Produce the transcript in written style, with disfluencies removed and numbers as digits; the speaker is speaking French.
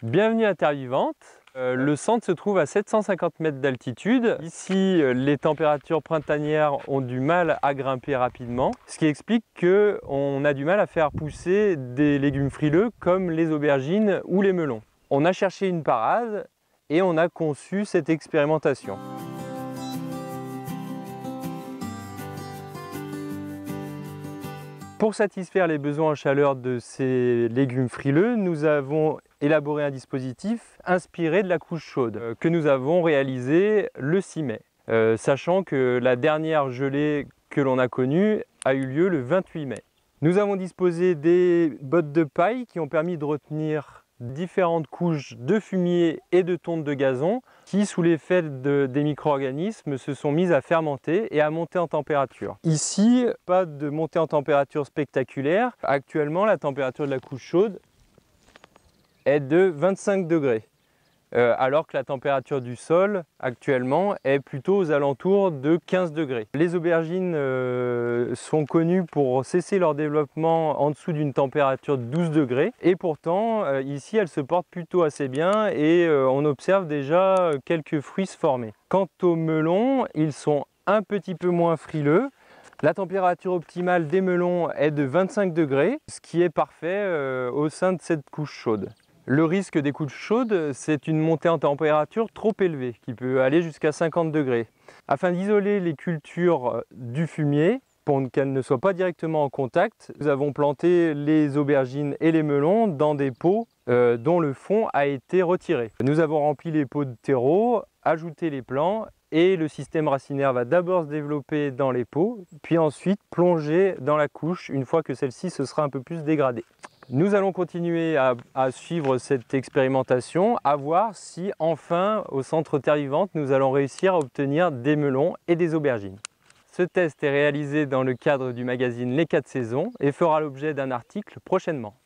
Bienvenue à Terre Vivante. Le centre se trouve à 750 mètres d'altitude. Ici, les températures printanières ont du mal à grimper rapidement, ce qui explique qu'on a du mal à faire pousser des légumes frileux comme les aubergines ou les melons. On a cherché une parade et on a conçu cette expérimentation. Pour satisfaire les besoins en chaleur de ces légumes frileux, nous avons élaboré un dispositif inspiré de la couche chaude que nous avons réalisé le 6 mai, sachant que la dernière gelée que l'on a connue a eu lieu le 28 mai. Nous avons disposé des bottes de paille qui ont permis de retenir différentes couches de fumier et de tonte de gazon qui, sous l'effet des micro-organismes, se sont mises à fermenter et à monter en température. Ici, pas de montée en température spectaculaire. Actuellement, la température de la couche chaude est de 25 degrés, alors que la température du sol actuellement est plutôt aux alentours de 15 degrés. Les aubergines sont connues pour cesser leur développement en dessous d'une température de 12 degrés et pourtant ici elles se portent plutôt assez bien et on observe déjà quelques fruits se former. Quant aux melons, ils sont un petit peu moins frileux. La température optimale des melons est de 25 degrés, ce qui est parfait au sein de cette couche chaude. Le risque des couches chaudes, c'est une montée en température trop élevée, qui peut aller jusqu'à 50 degrés. Afin d'isoler les cultures du fumier, pour qu'elles ne soient pas directement en contact, nous avons planté les aubergines et les melons dans des pots dont le fond a été retiré. Nous avons rempli les pots de terreau, ajouté les plants et le système racinaire va d'abord se développer dans les pots, puis ensuite plonger dans la couche une fois que celle-ci se sera un peu plus dégradée. Nous allons continuer à suivre cette expérimentation, à voir si enfin au centre Terre Vivante nous allons réussir à obtenir des melons et des aubergines. Ce test est réalisé dans le cadre du magazine Les 4 saisons et fera l'objet d'un article prochainement.